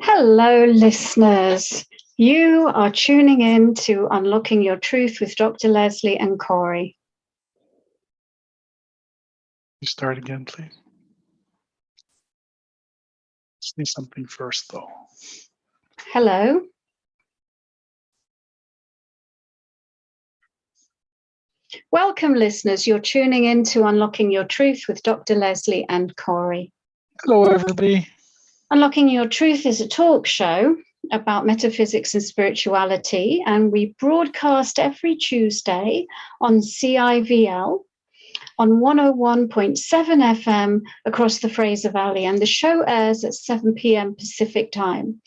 Hello, listeners. You are tuning in to Unlocking Your Truth with Dr. Leslie and Corey. You start again, please. Say something first, though. Hello. Welcome, listeners. You're tuning in to Unlocking Your Truth with Dr. Leslie and Corey. Hello, everybody. Unlocking Your Truth is a talk show about metaphysics and spirituality, and we broadcast every Tuesday on CIVL on 101.7 FM across the Fraser Valley, and the show airs at 7 p.m. Pacific time.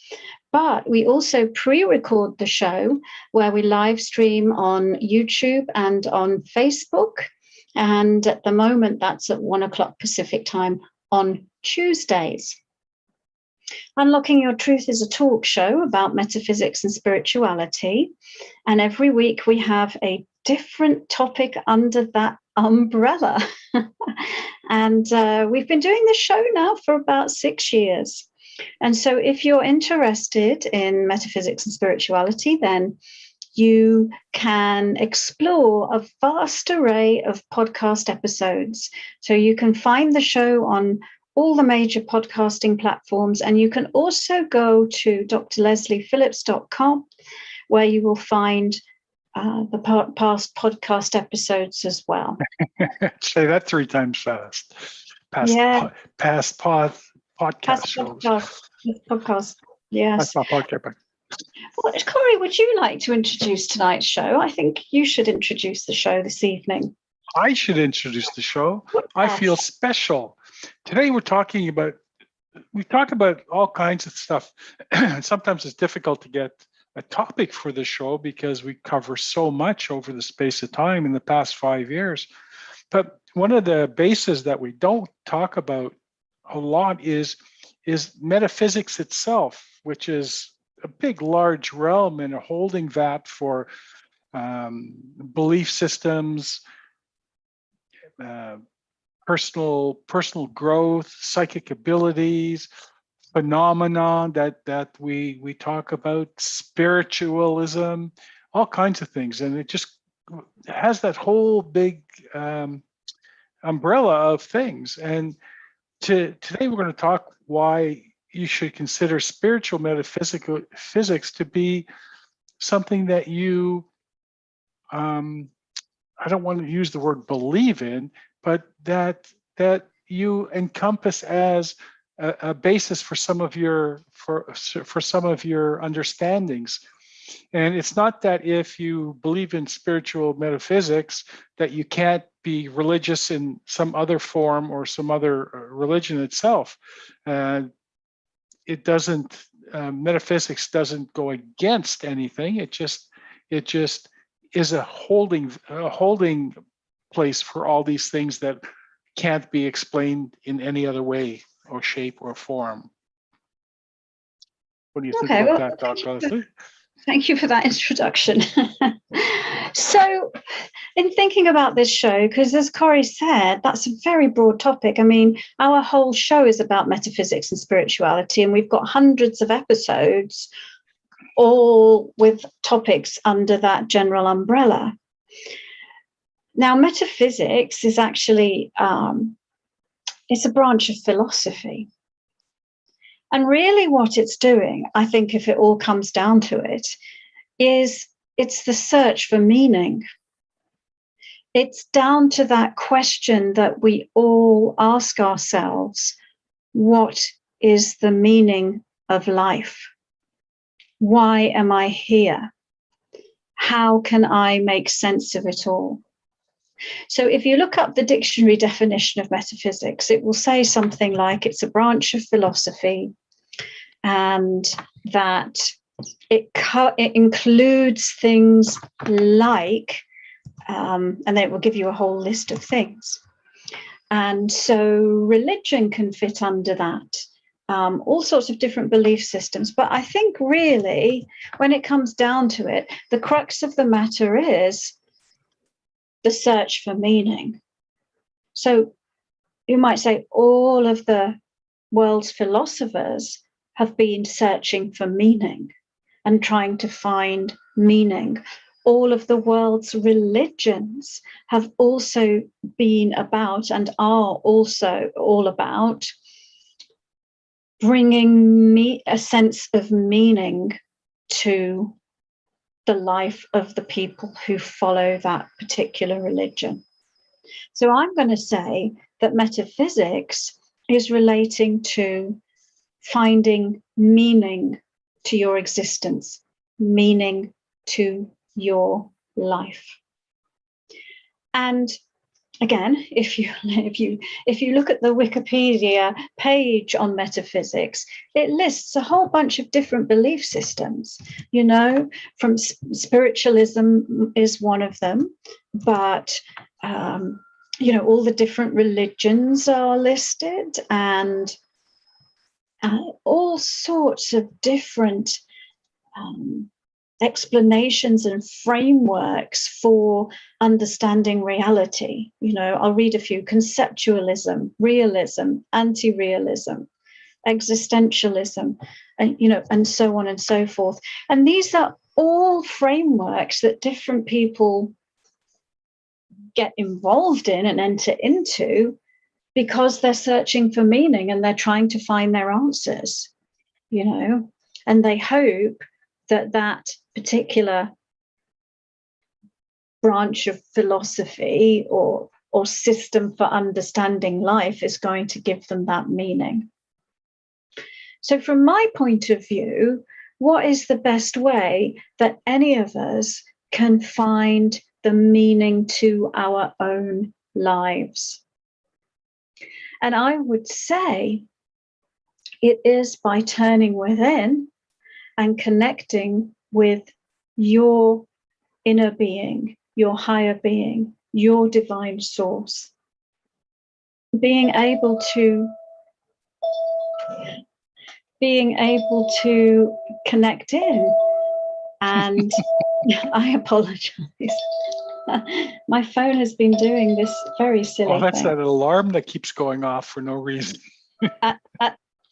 But we also pre-record the show where we live stream on YouTube and on Facebook. And at the moment, that's at 1 o'clock Pacific time on Tuesdays. Unlocking Your Truth is a talk show about metaphysics and spirituality. And every week we have a different topic under that umbrella. And we've been doing this show now for about 6 years. And so if you're interested in metaphysics and spirituality, then you can explore a vast array of podcast episodes. So you can find the show on all the major podcasting platforms, and you can also go to drlesliephillips.com, where you will find the past podcast episodes as well. Say that 3 times fast. Past podcast shows. Podcast, yes. That's not podcast. Well, Corey, would you like to introduce tonight's show? I think you should introduce the show this evening. I should introduce the show. Yes. I feel special. Today we talk about all kinds of stuff. Sometimes it's difficult to get a topic for the show because we cover so much over the space of time in the past 5 years. But one of the bases that we don't talk about a lot is metaphysics itself, which is a big, large realm and holding that for belief systems, personal growth, psychic abilities, phenomena that we talk about, spiritualism, all kinds of things. And it just has that whole big umbrella of things. And today we're going to talk why you should consider spiritual metaphysical physics to be something that you, I don't want to use the word believe in, but that you encompass as a basis for some of your for some of your understandings. And it's not that if you believe in spiritual metaphysics that you can't be religious in some other form or some other religion itself. It doesn't, metaphysics doesn't go against anything. It just is a holding place for all these things that can't be explained in any other way or shape or form. What do you think about that, Dr. Leslie? Thank you for that introduction. So, in thinking about this show, because as Corey said, that's a very broad topic. I mean, our whole show is about metaphysics and spirituality, and we've got hundreds of episodes, all with topics under that general umbrella. Now, metaphysics is actually, it's a branch of philosophy. And really what it's doing, I think if it all comes down to it, is it's the search for meaning. It's down to that question that we all ask ourselves, what is the meaning of life? Why am I here? How can I make sense of it all? So if you look up the dictionary definition of metaphysics, it will say something like it's a branch of philosophy, and that it includes things like, and then it will give you a whole list of things. And so religion can fit under that, all sorts of different belief systems. But I think really, when it comes down to it, the crux of the matter is the search for meaning. So you might say all of the world's philosophers have been searching for meaning and trying to find meaning. All of the world's religions have also been about and are also all about bringing a sense of meaning to the life of the people who follow that particular religion. So I'm going to say that metaphysics is relating to finding meaning to your existence, meaning to your life. And again, if you look at the Wikipedia page on metaphysics, it lists a whole bunch of different belief systems. You know, from spiritualism is one of them, but you know, all the different religions are listed, and all sorts of different explanations and frameworks for understanding reality. You know, I'll read a few: conceptualism, realism, anti-realism, existentialism, and you know, and so on and so forth. And these are all frameworks that different people get involved in and enter into because they're searching for meaning and they're trying to find their answers, you know, and they hope that that particular branch of philosophy or system for understanding life is going to give them that meaning. So from my point of view, what is the best way that any of us can find the meaning to our own lives? And I would say it is by turning within and connecting with your inner being, your higher being, your divine source. Being able to connect in. And I apologize. My phone has been doing this very silly that's thing. that alarm that keeps going off for no reason.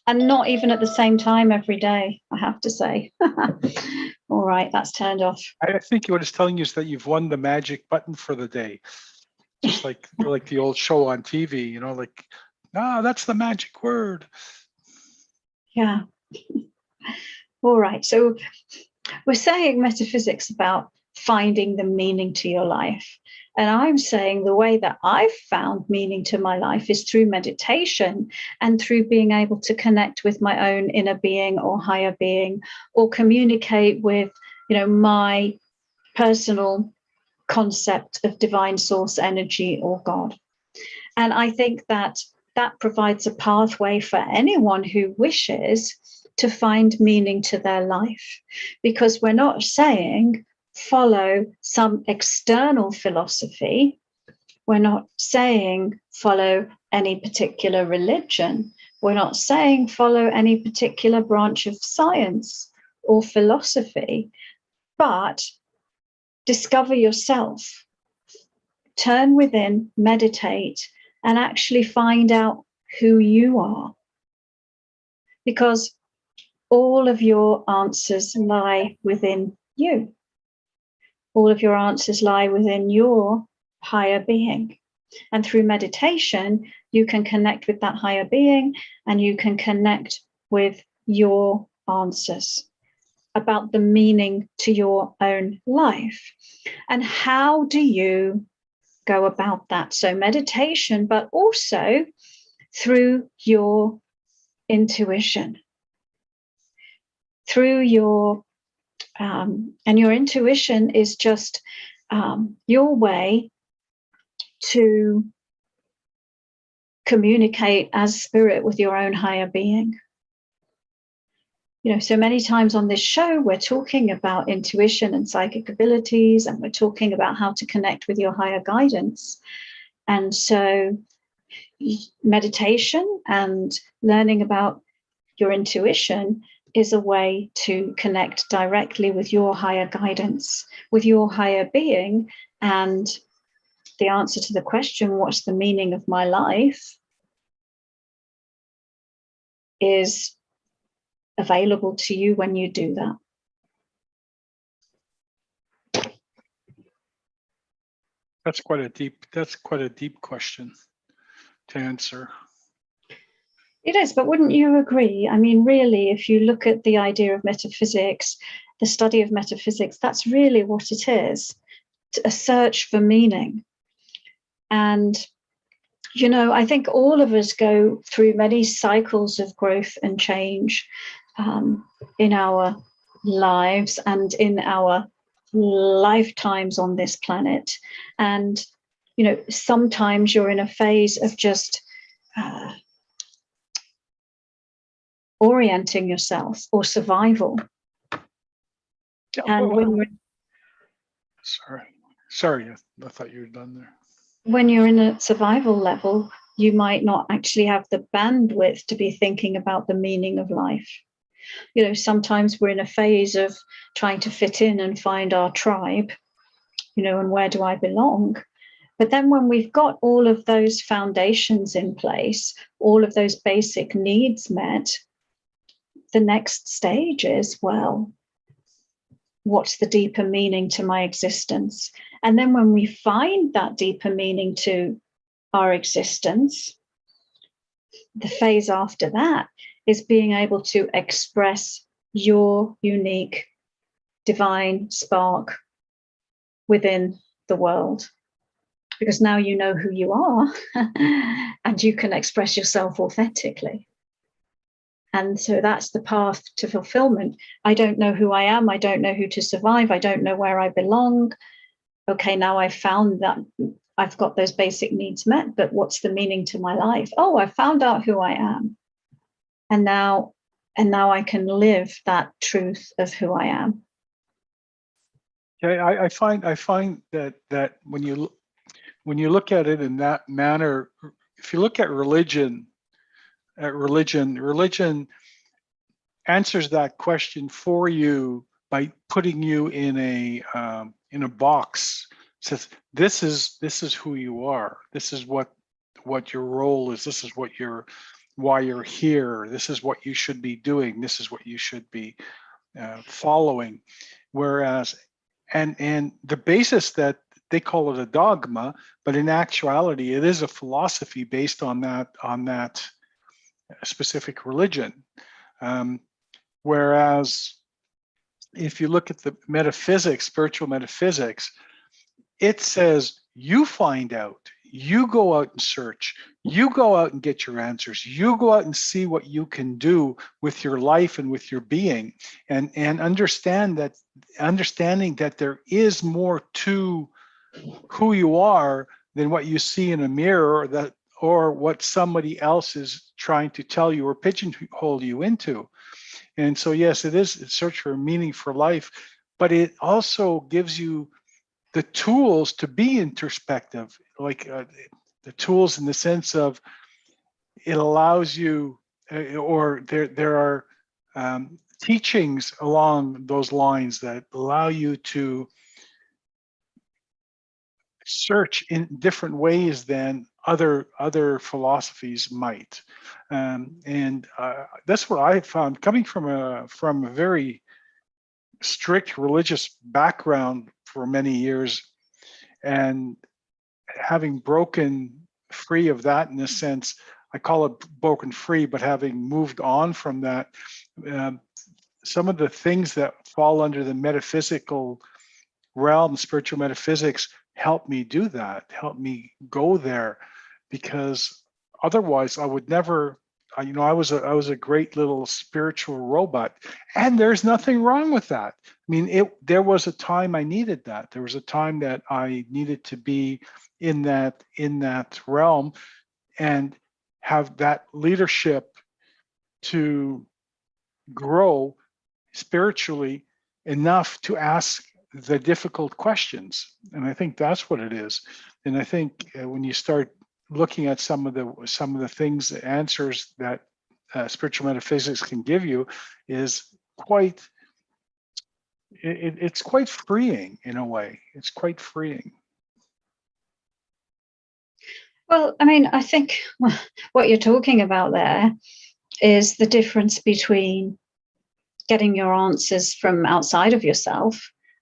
And not even at the same time every day, I have to say. All right, that's turned off. I think what it's telling you is that you've won the magic button for the day. Just like the old show on TV, you know, like, that's the magic word. Yeah. All right. So we're saying metaphysics about finding the meaning to your life. And I'm saying the way that I've found meaning to my life is through meditation and through being able to connect with my own inner being or higher being, or communicate with, you know, my personal concept of divine source energy or God. And I think that that provides a pathway for anyone who wishes to find meaning to their life, because we're not saying follow some external philosophy. We're not saying follow any particular religion. We're not saying follow any particular branch of science or philosophy, but discover yourself, turn within, meditate, and actually find out who you are. Because all of your answers lie within you. All of your answers lie within your higher being. And through meditation, you can connect with that higher being and you can connect with your answers about the meaning to your own life. And how do you go about that? So meditation, but also through your intuition, through your and your intuition is just your way to communicate as spirit with your own higher being. You know, so many times on this show, we're talking about intuition and psychic abilities, and we're talking about how to connect with your higher guidance. And so meditation and learning about your intuition is a way to connect directly with your higher guidance, with your higher being. And the answer to the question, what's the meaning of my life, is available to you when you do that? That's quite a deep question to answer. It is, but wouldn't you agree? I mean, really, if you look at the idea of metaphysics, the study of metaphysics, that's really what it is, a search for meaning. And, you know, I think all of us go through many cycles of growth and change in our lives and in our lifetimes on this planet. And, you know, sometimes you're in a phase of just orienting yourself or survival. Yeah, and when sorry, I thought you were done there. When you're in a survival level, you might not actually have the bandwidth to be thinking about the meaning of life. You know, sometimes we're in a phase of trying to fit in and find our tribe, you know, and where do I belong? But then when we've got all of those foundations in place, all of those basic needs met, the next stage is, well, what's the deeper meaning to my existence? And then when we find that deeper meaning to our existence, the phase after that is being able to express your unique divine spark within the world. Because now you know who you are and you can express yourself authentically. And so that's the path to fulfillment. I don't know who I am. I don't know who to survive. I don't know where I belong. Okay, now I've found that I've got those basic needs met, but what's the meaning to my life? Oh, I found out who I am. And now I can live that truth of who I am. Yeah, I find that when you look at it in that manner, if you look at religion answers that question for you by putting you in a box. It says this is who you are. This is what your role is. This is why you're here. This is what you should be doing. This is what you should be following. Whereas, and the basis that they call it a dogma, but in actuality, it is a philosophy based on that specific religion. Whereas if you look at the metaphysics, spiritual metaphysics, it says you find out, you go out and search, you go out and get your answers, you go out and see what you can do with your life and with your being, and understanding that there is more to who you are than what you see in a mirror, or what somebody else is trying to tell you or pigeonhole you into. And so, yes, it is a search for meaning for life, but it also gives you the tools to be introspective, like the tools in the sense of it allows you, or there are teachings along those lines that allow you to search in different ways than other philosophies might, and that's what I found coming from a very strict religious background for many years, and having broken free of that in a sense. I call it broken free, but having moved on from that, some of the things that fall under the metaphysical realm, spiritual metaphysics, help me do that, help me go there, because otherwise I would never, I was a great little spiritual robot, and there's nothing wrong with that. I mean, there was a time I needed that. There was a time that I needed to be in that realm and have that leadership to grow spiritually enough to ask the difficult questions. And I think that's what it is. And I think when you start looking at some of the things, the answers that spiritual metaphysics can give you, is quite, it's quite freeing in a way. It's quite freeing. Well, I mean, I think what you're talking about there is the difference between getting your answers from outside of yourself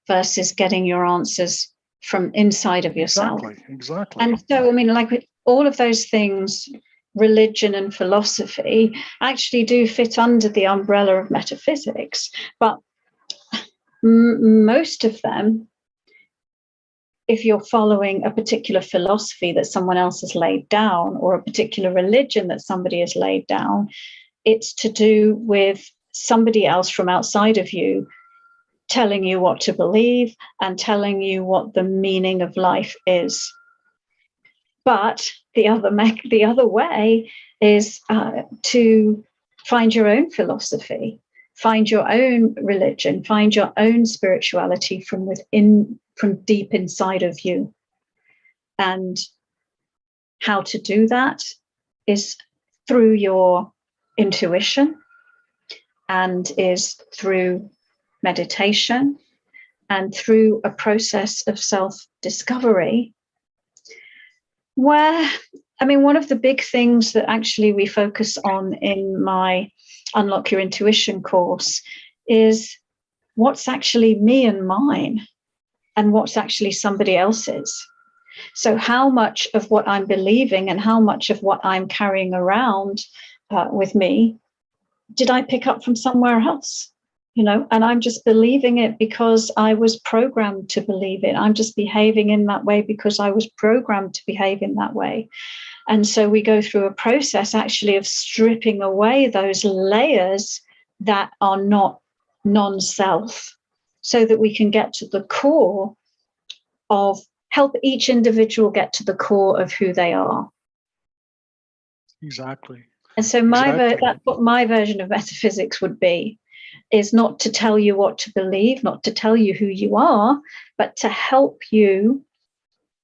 versus getting your answers from inside of yourself. Exactly. And so, I mean, like with all of those things, religion and philosophy actually do fit under the umbrella of metaphysics, but most of them, if you're following a particular philosophy that someone else has laid down or a particular religion that somebody has laid down, it's to do with somebody else from outside of you telling you what to believe and telling you what the meaning of life is. But the other way is to find your own philosophy, find your own religion, find your own spirituality from within, from deep inside of you. And how to do that is through your intuition and is through meditation and through a process of self-discovery where, I mean, one of the big things that actually we focus on in my Unlock Your Intuition course is what's actually me and mine and what's actually somebody else's. So how much of what I'm believing and how much of what I'm carrying around with me did I pick up from somewhere else? You know, and I'm just believing it because I was programmed to believe it. I'm just behaving in that way because I was programmed to behave in that way. And so we go through a process actually of stripping away those layers that are not non-self so that we can get to the core of, help each individual get to the core of who they are. Exactly. And so that's what my version of metaphysics would be, is not to tell you what to believe, not to tell you who you are, but to help you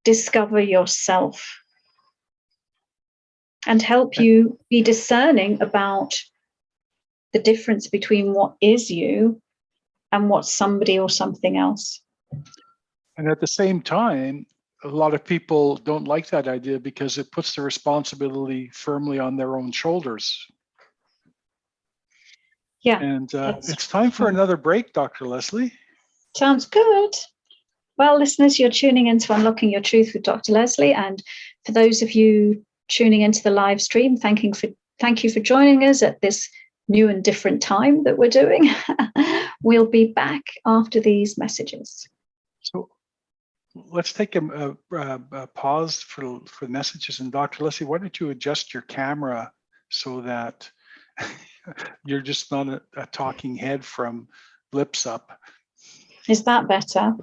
discover yourself and help you be discerning about the difference between what is you and what's somebody or something else. And at the same time, a lot of people don't like that idea because it puts the responsibility firmly on their own shoulders. Yeah. And it's time for another break, Dr. Leslie. Sounds good. Well, listeners, you're tuning into Unlocking Your Truth with Dr. Leslie. And for those of you tuning into the live stream, thank you for joining us at this new and different time that we're doing. We'll be back after these messages. So let's take a pause for messages. And Dr. Leslie, why don't you adjust your camera so that you're just not a talking head from lips up. Is that better?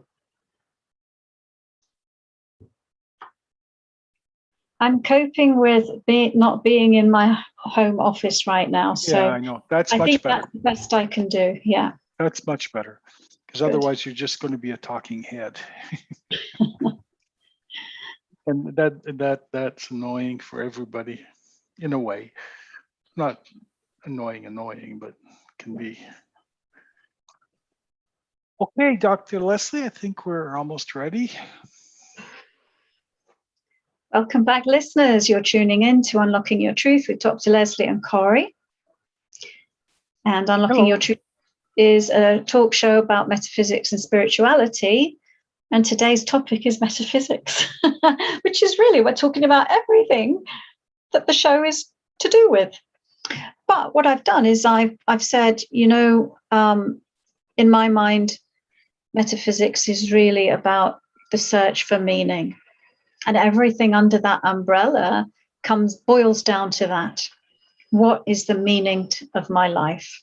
I'm coping with not being in my home office right now. So yeah, I know. That's much better. That's the best I can do. Yeah. That's much better. Because otherwise you're just going to be a talking head. And that's annoying for everybody in a way. Not annoying, but can be. Okay, Dr. Leslie, I think we're almost ready. Welcome back, listeners. You're tuning in to Unlocking Your Truth with Dr. Leslie and Corey. And Unlocking Your Truth is a talk show about metaphysics and spirituality. And today's topic is metaphysics, which is really, we're talking about everything that the show is to do with. But what I've done is I've said, you know, in my mind, metaphysics is really about the search for meaning. And everything under that umbrella boils down to that. What is the meaning of my life?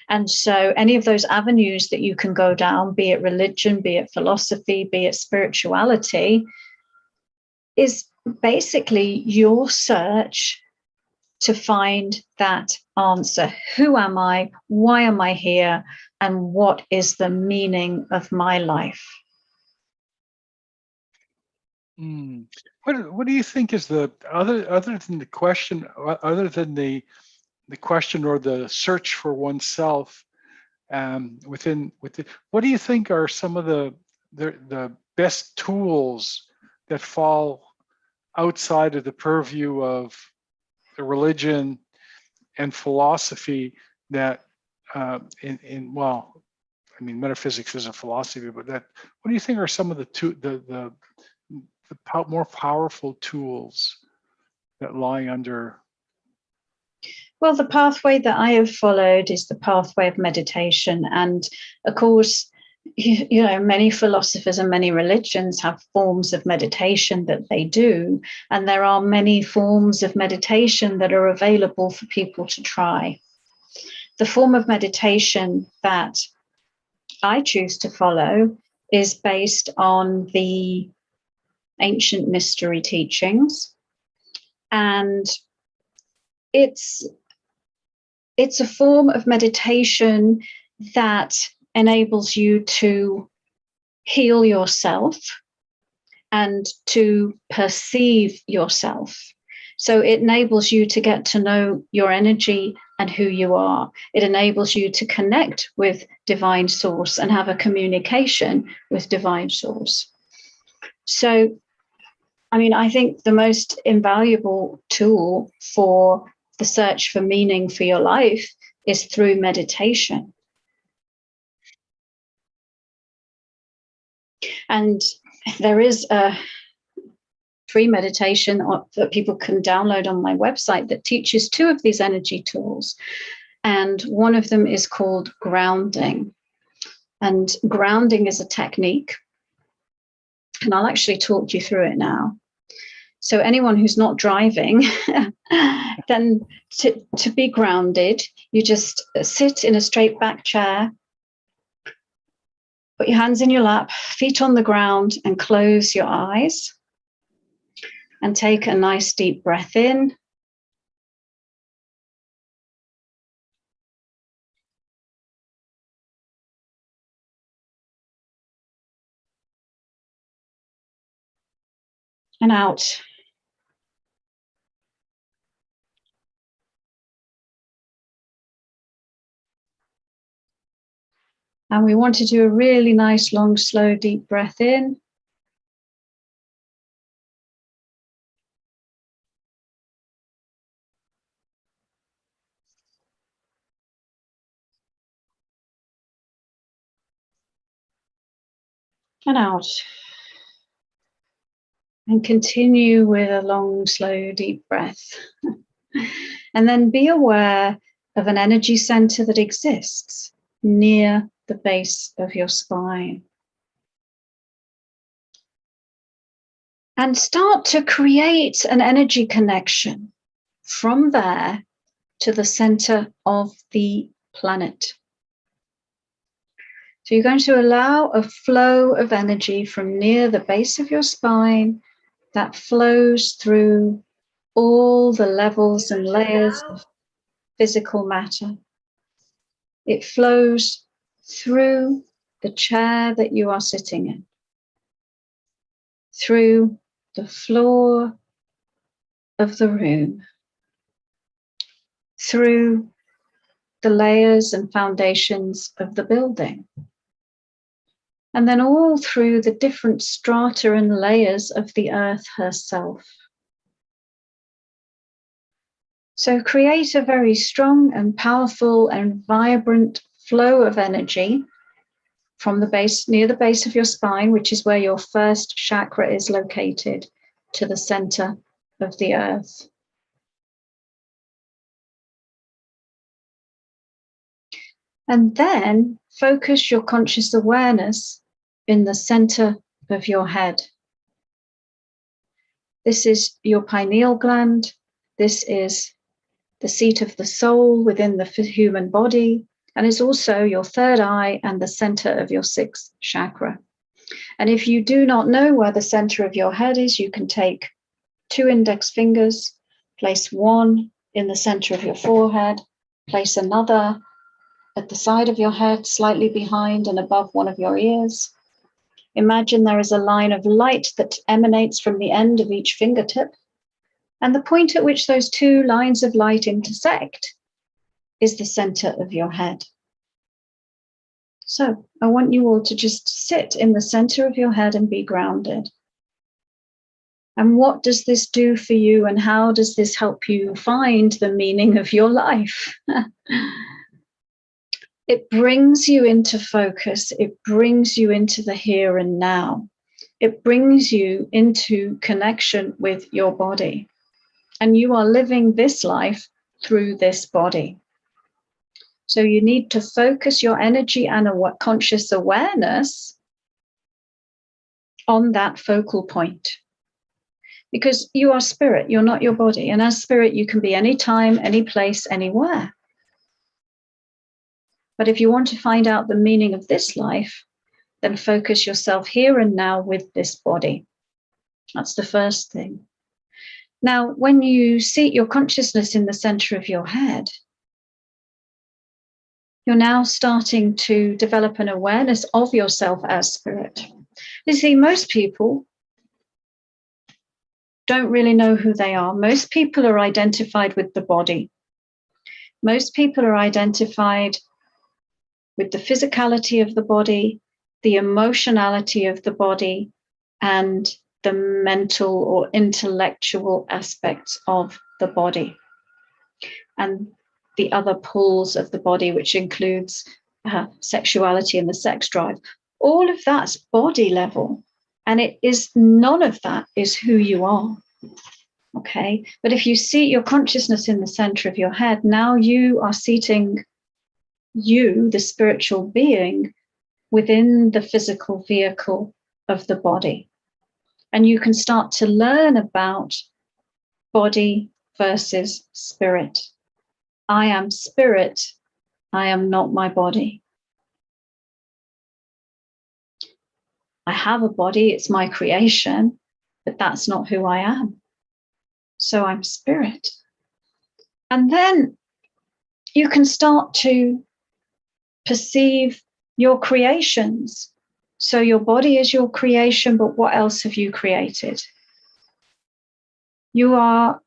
And so any of those avenues that you can go down, be it religion, be it philosophy, be it spirituality, is basically your search to find that answer. Who am I? Why am I here? And what is the meaning of my life? What do you think is the other than the question, other than the question or the search for oneself within what do you think are some of the best tools that fall outside of the purview of the religion and philosophy that well, I mean, metaphysics is a philosophy, but what do you think are some of the more powerful tools that lie under? Well, the pathway that I have followed is the pathway of meditation. And of course, you know, many philosophers and many religions have forms of meditation that they do. And there are many forms of meditation that are available for people to try. The form of meditation that I choose to follow is based on the ancient mystery teachings. And it's a form of meditation that enables you to heal yourself and to perceive yourself. So it enables you to get to know your energy and who you are. It enables you to connect with divine source and have a communication with divine source. So, I mean, I think the most invaluable tool for the search for meaning for your life is through meditation. And there is a free meditation that people can download on my website that teaches two of these energy tools. And one of them is called grounding. And grounding is a technique. And I'll actually talk you through it now. So anyone who's not driving, then to be grounded, you just sit in a straight back chair, put your hands in your lap, feet on the ground, and close your eyes. And take a nice deep breath in. And out. And we want to do a really nice, long, slow, deep breath in. And out. And continue with a long, slow, deep breath. And then be aware of an energy center that exists near the base of your spine. And start to create an energy connection from there to the center of the planet. So you're going to allow a flow of energy from near the base of your spine that flows through all the levels and layers of physical matter. It flows through the chair that you are sitting in, through the floor of the room, through the layers and foundations of the building, and then all through the different strata and layers of the earth herself. So create a very strong and powerful and vibrant flow of energy from the base, near the base of your spine, which is where your first chakra is located, to the center of the earth. And then focus your conscious awareness in the center of your head. This is your pineal gland. This is the seat of the soul within the human body, and is also your third eye and the center of your sixth chakra. And if you do not know where the center of your head is, you can take 2 index fingers, place one in the center of your forehead, place another at the side of your head, slightly behind and above one of your ears. Imagine there is a line of light that emanates from the end of each fingertip, and the point at which those 2 lines of light intersect is the center of your head. So I want you all to just sit in the center of your head and be grounded. And what does this do for you, and how does this help you find the meaning of your life? It brings you into focus. It brings you into the here and now. It brings you into connection with your body. And you are living this life through this body. So you need to focus your energy and conscious awareness on that focal point. Because you are spirit, you're not your body. And as spirit, you can be anytime, any place, anywhere. But if you want to find out the meaning of this life, then focus yourself here and now with this body. That's the first thing. Now, when you seat your consciousness in the center of your head, you're now starting to develop an awareness of yourself as spirit. You see, most people don't really know who they are. Most people are identified with the body. Most people are identified with the physicality of the body, the emotionality of the body, and the mental or intellectual aspects of the body, and the other pulls of the body, which includes sexuality and the sex drive. All of that's body level, and none of that is who you are. Okay, but if you seat your consciousness in the center of your head, now you are seating you, the spiritual being, within the physical vehicle of the body. And you can start to learn about body versus spirit. I am spirit. I am not my body. I have a body. It's my creation, but that's not who I am. So I'm spirit. And then you can start to perceive your creations. So your body is your creation, but what else have you created? You are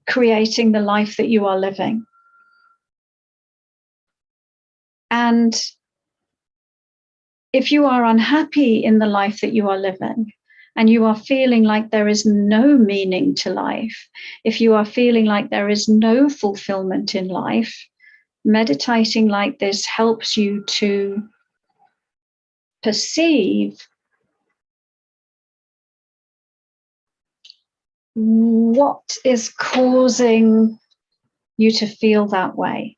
creating the life that you are living. And if you are unhappy in the life that you are living, and you are feeling like there is no meaning to life, if you are feeling like there is no fulfillment in life, meditating like this helps you to perceive what is causing you to feel that way.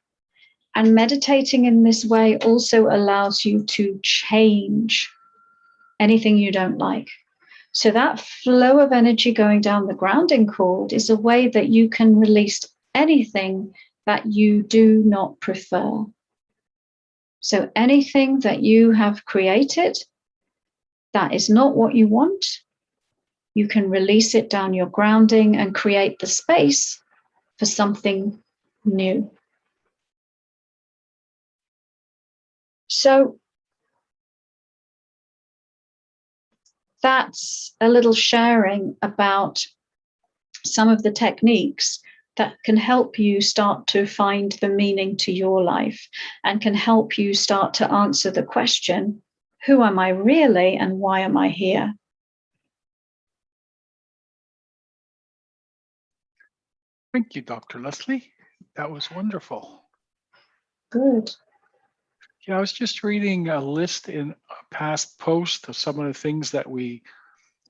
And meditating in this way also allows you to change anything you don't like. So that flow of energy going down the grounding cord is a way that you can release anything that you do not prefer. So anything that you have created that is not what you want, you can release it down your grounding and create the space for something new. So that's a little sharing about some of the techniques that can help you start to find the meaning to your life and can help you start to answer the question, who am I really and why am I here? Thank you, Dr. Leslie. That was wonderful. Good. Yeah, I was just reading a list in a past post of some of the things that we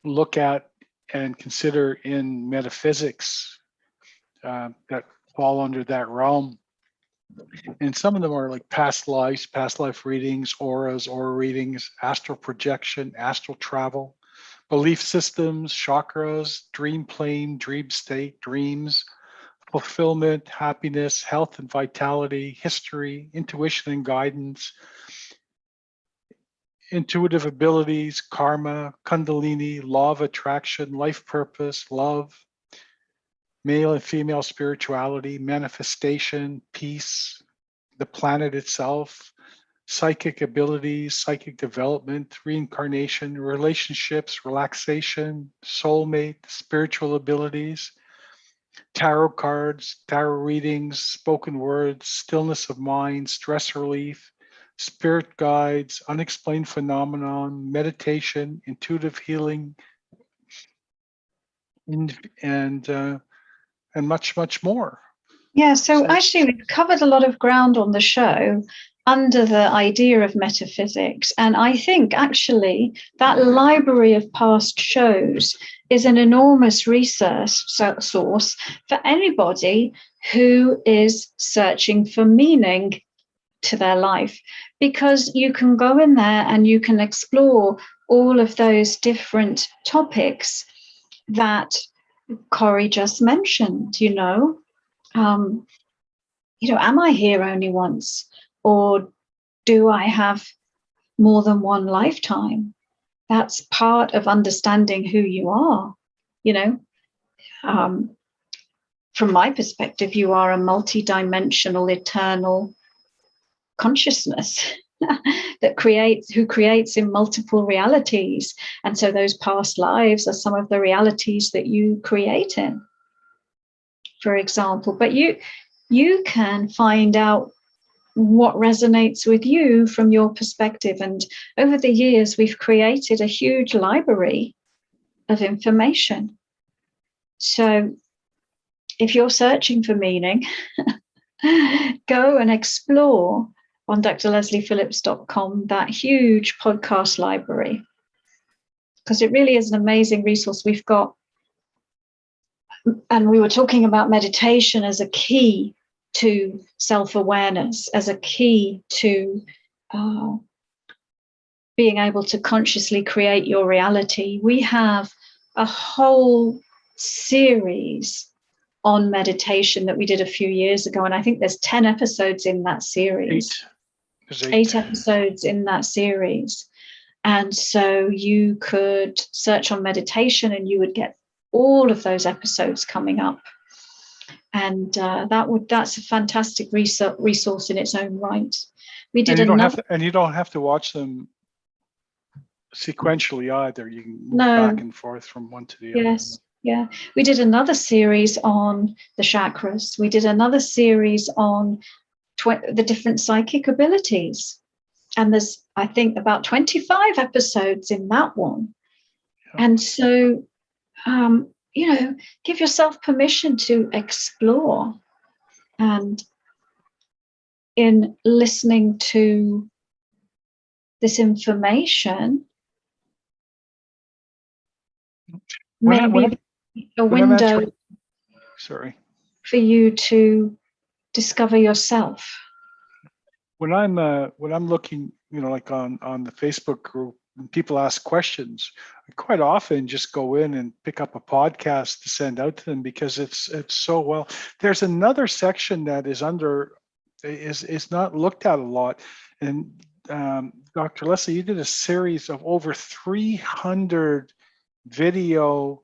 look at and consider in metaphysics that fall under that realm. And some of them are like past lives, past life readings, auras, aura readings, astral projection, astral travel, belief systems, chakras, dream plane, dream state, dreams, fulfillment, happiness, health and vitality, history, intuition and guidance, intuitive abilities, karma, kundalini, law of attraction, life purpose, love, male and female spirituality, manifestation, peace, the planet itself, psychic abilities, psychic development, reincarnation, relationships, relaxation, soulmate, spiritual abilities, tarot cards, tarot readings, spoken words, stillness of mind, stress relief, spirit guides, unexplained phenomenon, meditation, intuitive healing, and much, much more. Yeah, so actually we've covered a lot of ground on the show. under the idea of metaphysics. And I think actually that library of past shows is an enormous research source for anybody who is searching for meaning to their life, because you can go in there and you can explore all of those different topics that Corey just mentioned. Am I here only once, or do I have more than one lifetime? That's part of understanding who you are. From my perspective, you are a multi-dimensional, eternal consciousness who creates in multiple realities. And so those past lives are some of the realities that you create in, for example. But you can find out what resonates with you from your perspective. And over the years, we've created a huge library of information. So if you're searching for meaning, go and explore on drlesliephillips.com that huge podcast library, because it really is an amazing resource we've got. And we were talking about meditation as a key to self-awareness, as a key to being able to consciously create your reality. We have a whole series on meditation that we did a few years ago, and I think there's 10 episodes in that series. Eight episodes in that series. And so you could search on meditation and you would get all of those episodes coming up. And that's a fantastic resource in its own right. We did and you don't have to watch them sequentially either. You can move back and forth from one to the other. Yes. Yeah. We did another series on the chakras. We did another series on the different psychic abilities. And there's, I think, about 25 episodes in that one. Yeah. And so, give yourself permission to explore. And in listening to this information, maybe a window for you to discover yourself. When I'm looking, like on the Facebook group, and people ask questions, I quite often just go in and pick up a podcast to send out to them, because it's so well. There's another section that is not looked at a lot, and Dr. Leslie, you did a series of over 300 video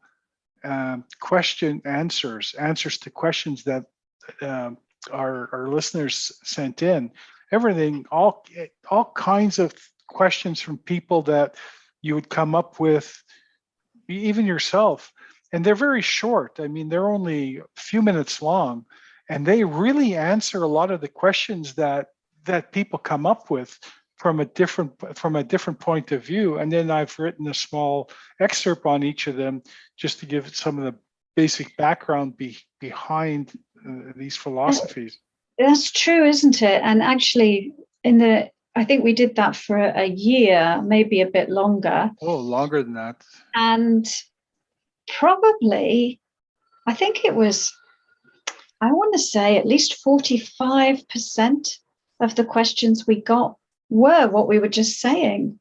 answers to questions that our listeners sent in. Everything, all kinds of questions from people that you would come up with, even yourself. And they're very short. I mean, they're only a few minutes long, and they really answer a lot of the questions that people come up with from a different point of view. And then I've written a small excerpt on each of them, just to give some of the basic background behind these philosophies. That's true, isn't it? And actually, I think we did that for a year, maybe a bit longer. Oh, longer than that. And probably, I think it was, I want to say at least 45% of the questions we got were what we were just saying.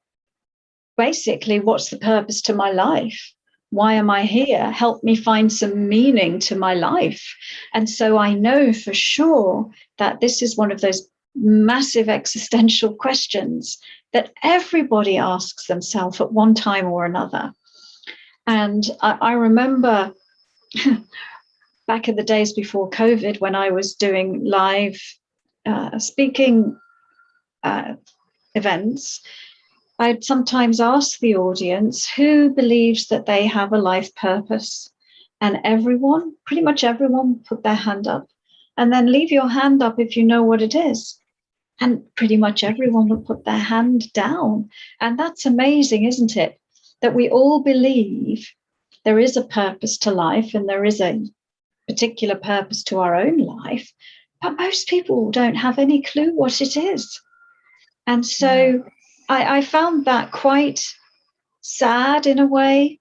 Basically, what's the purpose to my life? Why am I here? Help me find some meaning to my life. And so I know for sure that this is one of those massive existential questions that everybody asks themselves at one time or another. And I remember back in the days before COVID, when I was doing live speaking events, I'd sometimes ask the audience who believes that they have a life purpose. And pretty much everyone put their hand up. And then leave your hand up if you know what it is. And pretty much everyone would put their hand down. And that's amazing, isn't it? That we all believe there is a purpose to life, and there is a particular purpose to our own life. But most people don't have any clue what it is. And so I found that quite sad in a way.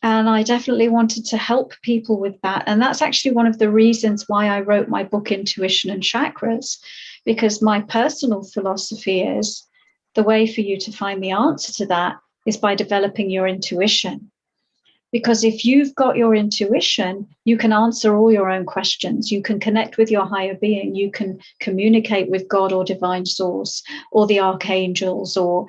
And I definitely wanted to help people with that. And that's actually one of the reasons why I wrote my book, Intuition and Chakras, because my personal philosophy is the way for you to find the answer to that is by developing your intuition. Because if you've got your intuition, you can answer all your own questions. You can connect with your higher being. You can communicate with God or divine source or the archangels or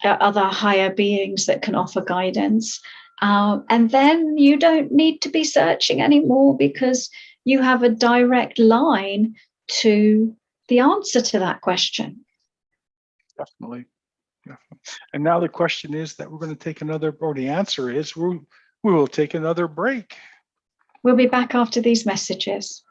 other higher beings that can offer guidance. And then you don't need to be searching anymore because you have a direct line to the answer to that question. Definitely. And now the question is that we're going to take another, or the answer is we will take another break. We'll be back after these messages.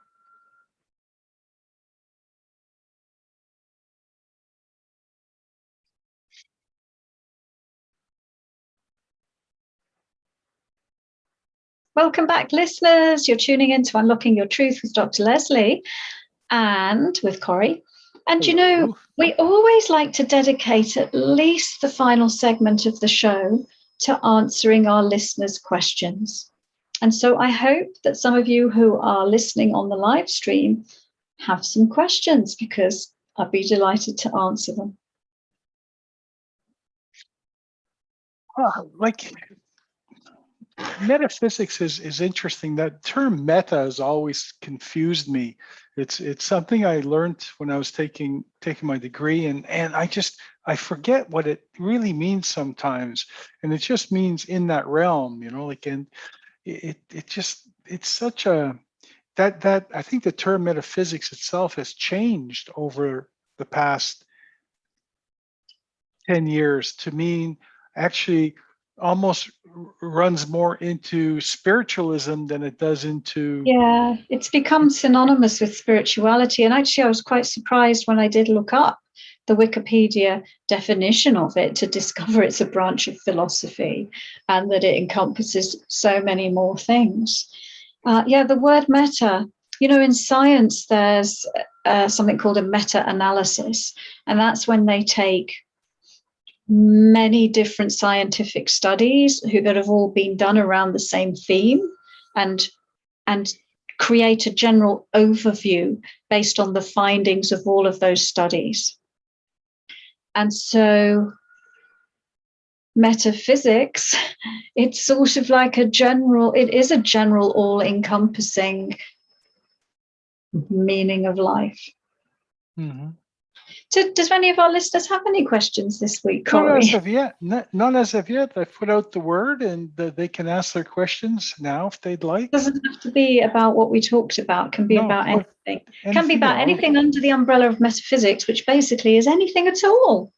Welcome back, listeners. You're tuning in to Unlocking Your Truth with Dr. Leslie and with Corey. And you know, we always like to dedicate at least the final segment of the show to answering our listeners' questions. And so I hope that some of you who are listening on the live stream have some questions, because I'd be delighted to answer them. Like, metaphysics is interesting. That term meta has always confused me. It's something I learned when I was taking my degree, and I forget what it really means sometimes. And it just means in that realm, like, and it's such a that I think the term metaphysics itself has changed over the past 10 years to mean actually almost runs more into spiritualism than it does into. Yeah, it's become synonymous with spirituality. And actually, I was quite surprised when I did look up the Wikipedia definition of it to discover it's a branch of philosophy and that it encompasses so many more things. The word meta, in science, there's something called a meta-analysis, and that's when they take many different scientific studies that have all been done around the same theme and create a general overview based on the findings of all of those studies. And so metaphysics, it's sort of like it is a general all-encompassing meaning of life. Mm-hmm. Does any of our listeners have any questions this week, Corey? Not as of yet. Not as of yet. I've put out the word, and they can ask their questions now if they'd like. It doesn't have to be about what we talked about. It can be about anything. It can be about anything under the umbrella of metaphysics, which basically is anything at all.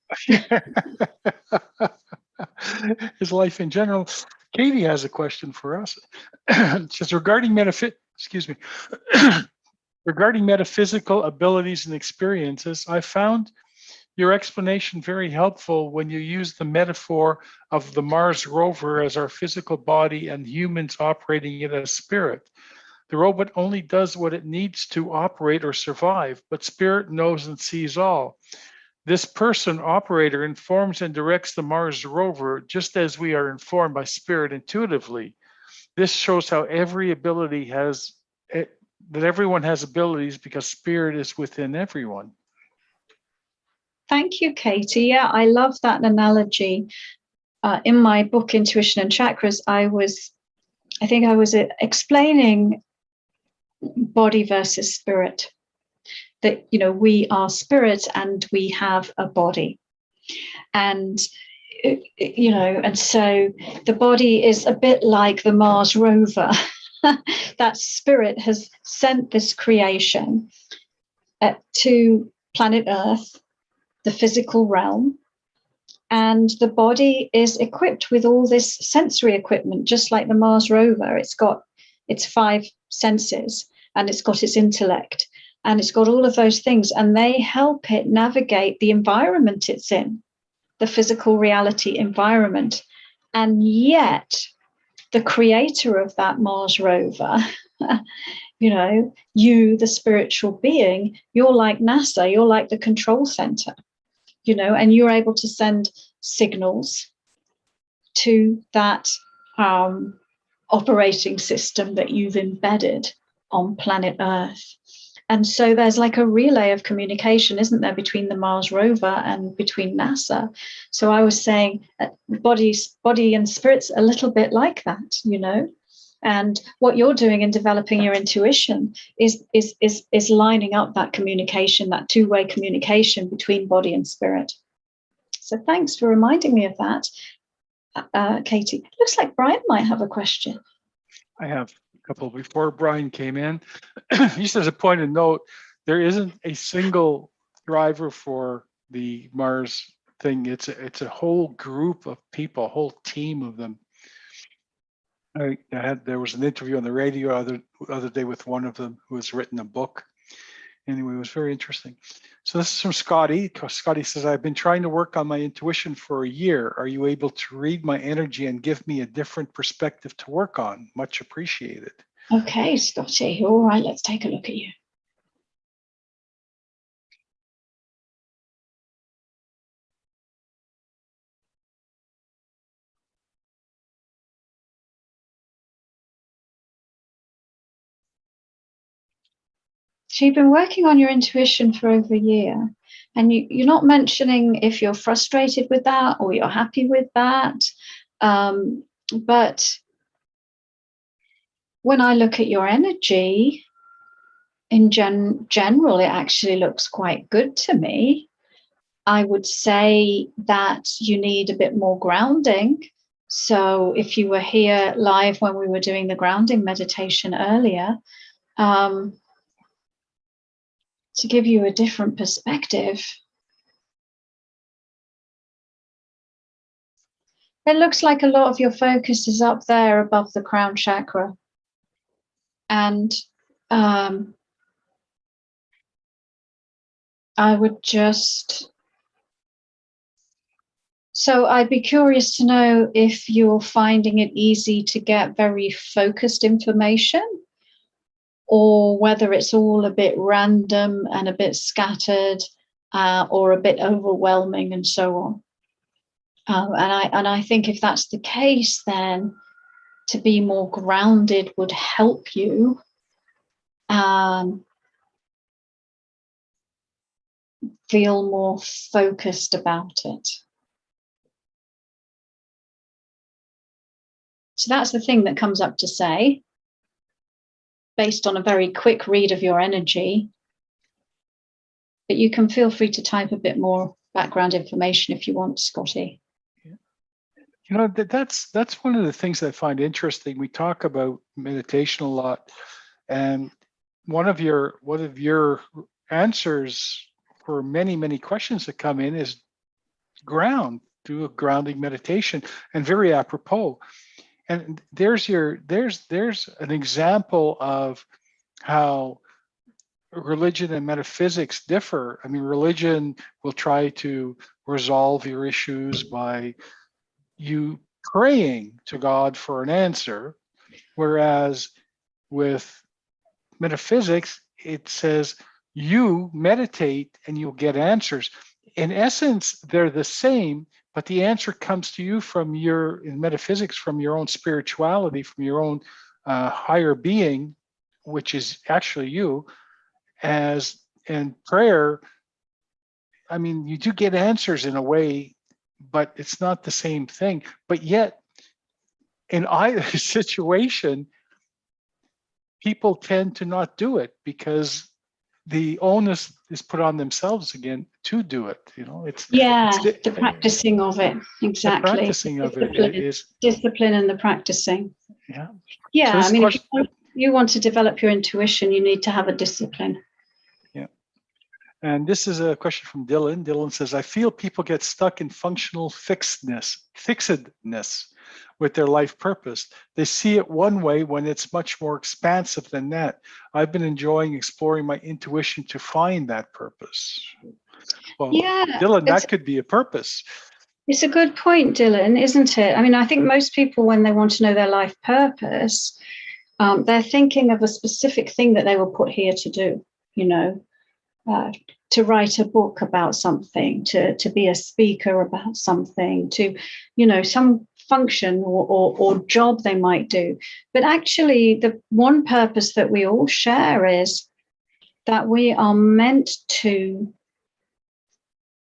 His life in general. Katie has a question for us. It says, regarding metaphysical abilities and experiences, I found your explanation very helpful when you use the metaphor of the Mars rover as our physical body and humans operating it as spirit. The robot only does what it needs to operate or survive, but spirit knows and sees all. This person, operator, informs and directs the Mars rover just as we are informed by spirit intuitively. This shows how everyone has abilities because spirit is within everyone. Thank you, Katie. Yeah, I love that analogy. In my book, Intuition and Chakras, I think I was explaining body versus spirit. That, we are spirit and we have a body. And, and so the body is a bit like the Mars rover. That spirit has sent this creation to planet Earth, the physical realm, and the body is equipped with all this sensory equipment, just like the Mars rover. It's got its 5 senses, and it's got its intellect, and it's got all of those things, and they help it navigate the environment it's in, the physical reality environment. And yet, the creator of that Mars rover, you, the spiritual being, you're like NASA, you're like the control center. and you're able to send signals to that operating system that you've embedded on planet Earth. And so there's like a relay of communication, isn't there, between the Mars rover and between NASA? So I was saying body and spirit's a little bit like that, And what you're doing in developing your intuition is lining up that communication, that two-way communication between body and spirit. So thanks for reminding me of that, Katie. It looks like Brian might have a question. I have a couple before Brian came in. Just as a point of note, there isn't a single driver for the Mars thing. It's a whole group of people, a whole team of them. There was an interview on the radio the other day with one of them who has written a book. Anyway, it was very interesting. So this is from Scotty. Scotty says, I've been trying to work on my intuition for a year. Are you able to read my energy and give me a different perspective to work on? Much appreciated. Okay, Scotty. All right, let's take a look at you. So you've been working on your intuition for over a year, and you're not mentioning if you're frustrated with that or you're happy with that. But when I look at your energy, in general, it actually looks quite good to me. I would say that you need a bit more grounding. So if you were here live when we were doing the grounding meditation earlier, to give you a different perspective, it looks like a lot of your focus is up there above the crown chakra. And I would so I'd be curious to know if you're finding it easy to get very focused information, or whether it's all a bit random and a bit scattered, or a bit overwhelming and so on. And I think if that's the case, then to be more grounded would help you feel more focused about it. So that's the thing that comes up to say, based on a very quick read of your energy. But you can feel free to type a bit more background information if you want, Scotty. That's one of the things that I find interesting. We talk about meditation a lot, and one of your answers for many questions that come in is do a grounding meditation, and very apropos. And there's an example of how religion and metaphysics differ. I mean, religion will try to resolve your issues by you praying to God for an answer, whereas with metaphysics, it says you meditate and you'll get answers. In essence, they're the same, but the answer comes to you in metaphysics, from your own spirituality, from your own higher being, which is actually you. As in prayer, I mean, you do get answers in a way, but it's not the same thing. But yet, in either situation, people tend to not do it because the onus is put on themselves again to do it. It's the practicing of it. Exactly. The practicing of it is discipline, and the practicing. Yeah. Yeah. So I mean, if you want to develop your intuition, you need to have a discipline. Yeah. And this is a question from Dylan. Dylan says, I feel people get stuck in functional fixedness with their life purpose. They see it one way when it's much more expansive than that. I've been enjoying exploring my intuition to find that purpose. Well, yeah, Dylan, that could be a purpose. It's a good point, Dylan, isn't it? I mean, I think most people, when they want to know their life purpose, they're thinking of a specific thing that they were put here to do, to write a book about something, to be a speaker about something, to, some function or job they might do. But actually, the one purpose that we all share is that we are meant to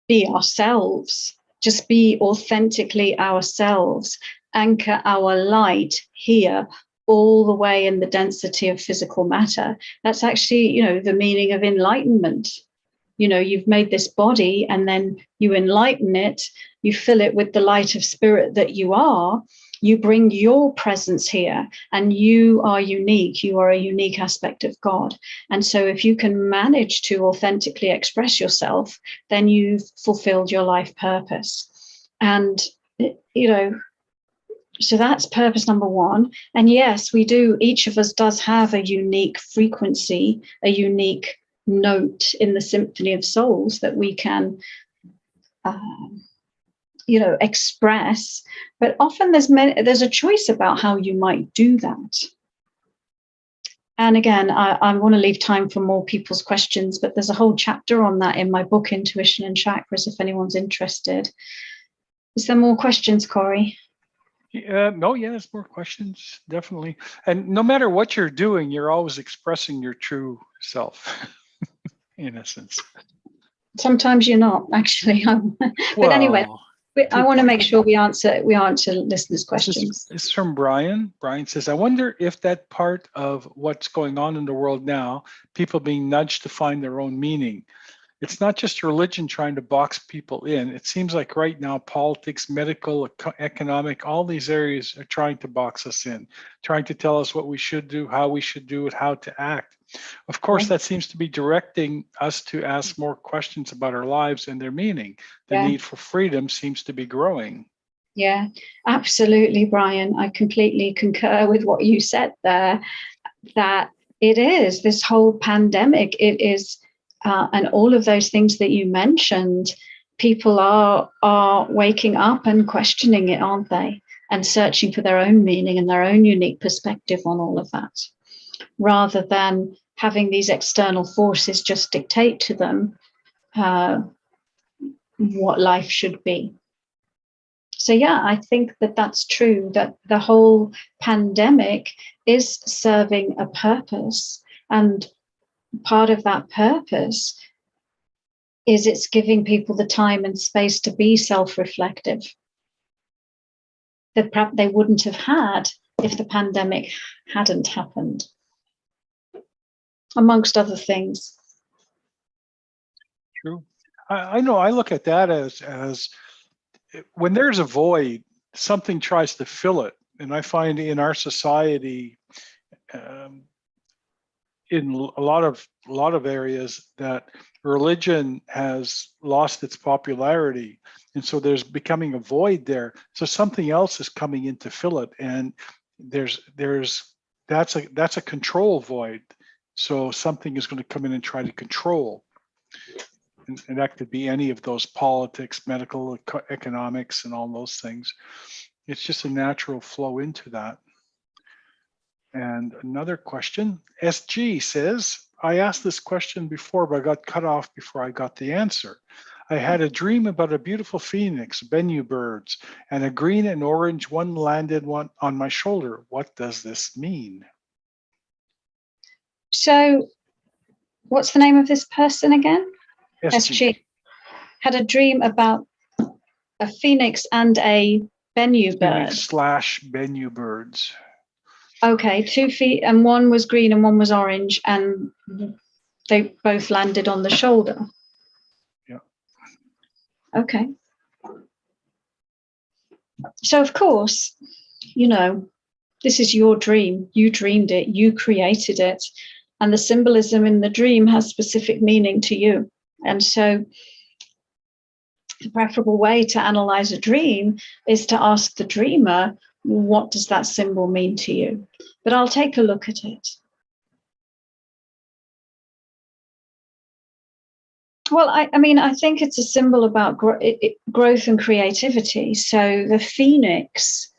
be ourselves, just be authentically ourselves, anchor our light here all the way in the density of physical matter. That's actually, the meaning of enlightenment. You've made this body and then you enlighten it, you fill it with the light of spirit that you are, you bring your presence here, and you are unique. You are a unique aspect of God. And so if you can manage to authentically express yourself, then you've fulfilled your life purpose. And, so that's purpose number one. And yes, we do, each of us does have a unique frequency, a unique note in the symphony of souls that we can express, but often there's a choice about how you might do that. And again, I want to leave time for more people's questions, but there's a whole chapter on that in my book, Intuition and Chakras, if anyone's interested. Is there more questions, Corey? No, there's more questions, definitely. And no matter what you're doing, you're always expressing your true self. In essence, sometimes you're not actually. But anyway, I want to make sure we answer listeners' questions. This is from Brian. Brian says, I wonder if that part of what's going on in the world now, people being nudged to find their own meaning. It's not just religion trying to box people in. It seems like right now, politics, medical, economic, all these areas are trying to box us in, trying to tell us what we should do, how we should do it, how to act. Of course, that seems to be directing us to ask more questions about our lives and their meaning. The need for freedom seems to be growing. Yeah, absolutely, Brian. I completely concur with what you said there, that it is this whole pandemic. It is, and all of those things that you mentioned, people are waking up and questioning it, aren't they? And searching for their own meaning and their own unique perspective on all of that, rather than having these external forces just dictate to them what life should be. So I think that's true, that the whole pandemic is serving a purpose. And part of that purpose is it's giving people the time and space to be self-reflective that perhaps they wouldn't have had if the pandemic hadn't happened, amongst other things. True. I know I look at that as when there's a void, something tries to fill it. And I find in our society, in a lot of areas, that religion has lost its popularity, and so there's becoming a void there. So something else is coming in to fill it, and that's a control void. So something is going to come in and try to control, and that could be any of those: politics, medical, economics, and all those things. It's just a natural flow into that. And another question, SG says, I asked this question before, but I got cut off before I got the answer. I had a dream about a beautiful phoenix, Bennu birds, and a green and orange one landed on my shoulder. What does this mean? So what's the name of this person again? SG. Had a dream about a phoenix and a Bennu bird. Bennu birds. Okay, 2 feet, and one was green and one was orange, and they both landed on the shoulder. Yeah. Okay. So, of course, this is your dream. You dreamed it, you created it, and the symbolism in the dream has specific meaning to you. And so the preferable way to analyze a dream is to ask the dreamer, what does that symbol mean to you? But I'll take a look at it. Well, I think it's a symbol about growth and creativity. So the phoenix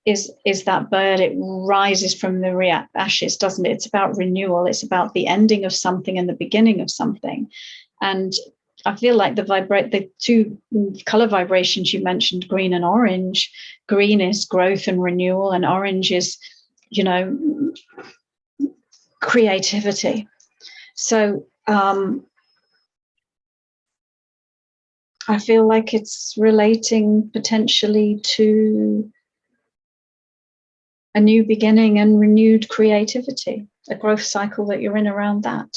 is that bird. It rises from the ashes, doesn't it? It's about renewal. It's about the ending of something and the beginning of something. And I feel like the two color vibrations you mentioned, green and orange. Green is growth and renewal, and orange is, creativity. So I feel like it's relating potentially to a new beginning and renewed creativity, a growth cycle that you're in around that.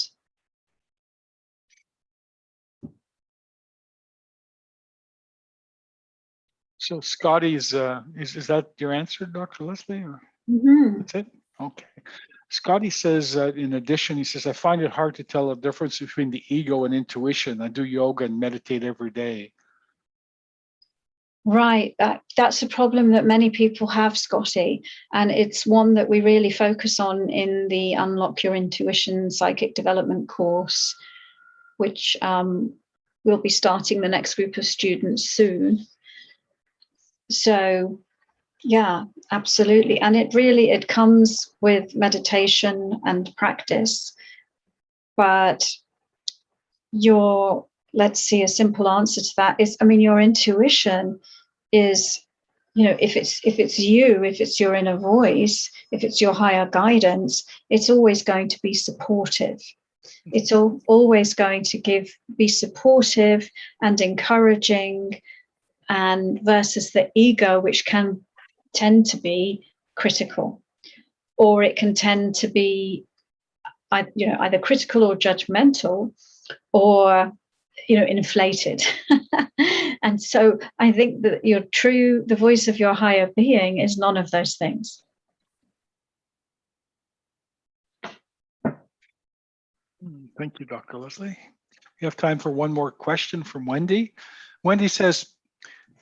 So Scotty's, is that your answer, Dr. Leslie? Or that's it? Okay. Scotty says, in addition, he says, I find it hard to tell the difference between the ego and intuition. I do yoga and meditate every day. Right. That's a problem that many people have, Scotty. And it's one that we really focus on in the Unlock Your Intuition Psychic Development course, which we'll be starting the next group of students soon. So, yeah, absolutely. And it comes with meditation and practice. But let's see, a simple answer to that is, your intuition is, if it's you, if it's your inner voice, if it's your higher guidance, it's always going to be supportive. It's always going to be supportive and encouraging, and versus the ego, which can tend to be critical, or it can tend to be either critical or judgmental, or inflated. And so I think that the voice of your higher being is none of those things. Thank you, Dr. Leslie. We have time for one more question from Wendy. Wendy says,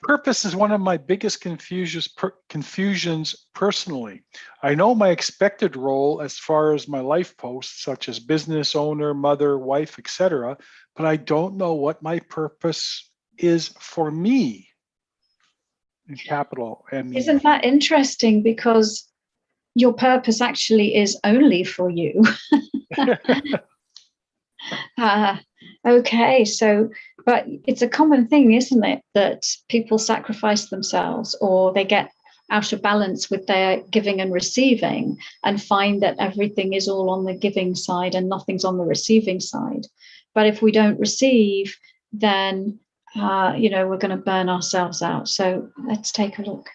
purpose is one of my biggest confusions personally. I know my expected role as far as my life posts, such as business owner, mother, wife, etc., but I don't know what my purpose is for me. In capital M. Isn't that interesting? Because your purpose actually is only for you. Okay, so, but it's a common thing, isn't it, that people sacrifice themselves, or they get out of balance with their giving and receiving, and find that everything is all on the giving side and nothing's on the receiving side. But if we don't receive, then we're going to burn ourselves out. So let's take a look.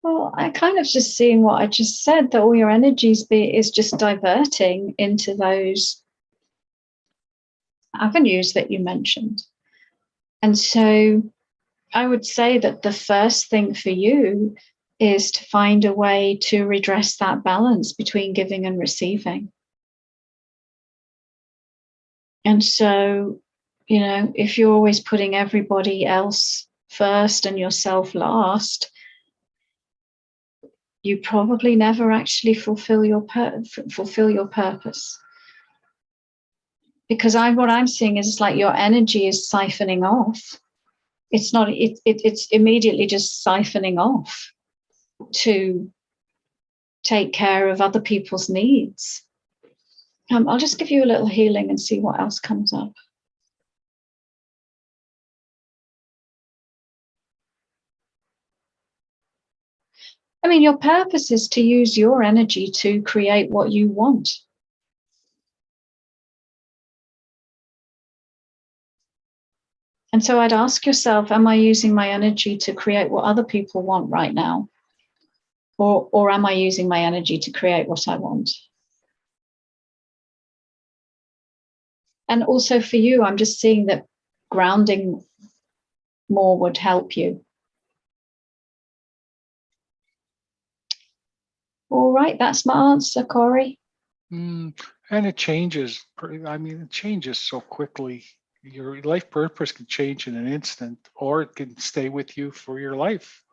Well, I kind of just seeing what I just said, that all your energies is just diverting into those avenues that you mentioned. And so I would say that the first thing for you is to find a way to redress that balance between giving and receiving. And so, if you're always putting everybody else first and yourself last, you probably never actually fulfill your purpose. Because what I'm seeing is like your energy is siphoning off. It's not. It's immediately just siphoning off to take care of other people's needs. I'll just give you a little healing and see what else comes up. Your purpose is to use your energy to create what you want. And so I'd ask yourself, am I using my energy to create what other people want right now? Or am I using my energy to create what I want? And also for you, I'm just seeing that grounding more would help you. All right, that's my answer, Corey. And it changes. It changes so quickly. Your life purpose can change in an instant, or it can stay with you for your life.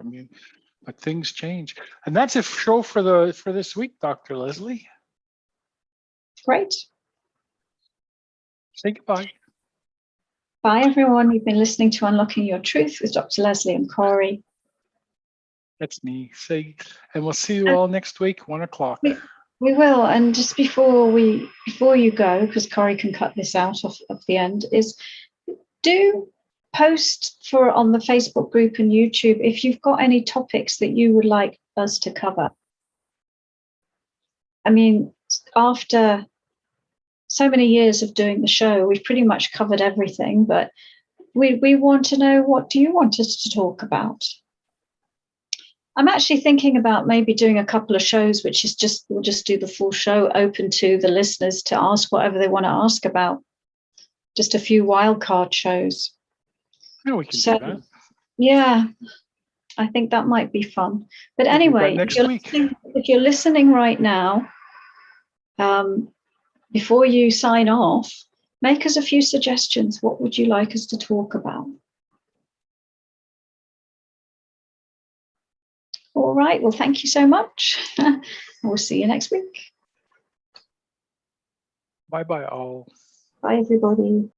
But things change. And that's a show for this week, Dr. Leslie. Great. Say goodbye. Bye, everyone. You've been listening to Unlocking Your Truth with Dr. Leslie and Corey. That's me. And we'll see you all next week, 1 o'clock. We will. And just before you go, because Corey can cut this out of the end, is do post on the Facebook group and YouTube if you've got any topics that you would like us to cover. I mean, after so many years of doing the show, we've pretty much covered everything, but we want to know, what do you want us to talk about? I'm actually thinking about maybe doing a couple of shows, which is we'll just do the full show open to the listeners to ask whatever they want to ask about. Just a few wildcard shows. Yeah, we can do that. Yeah, I think that might be fun. But anyway, if you're listening right now, before you sign off, make us a few suggestions. What would you like us to talk about? All right. Well, thank you so much. We'll see you next week. Bye-bye all. Bye, everybody.